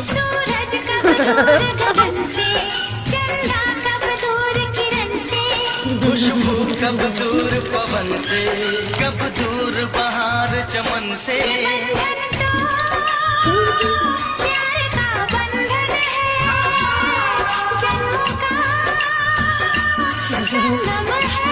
सूरज कब दूर गगन से, चंदा कब दूर किरण से, खुशबू कब दूर पवन से, कब दूर बहार चमन से। बंधन तो प्यार का बंधन है, जन्मों का संगम है।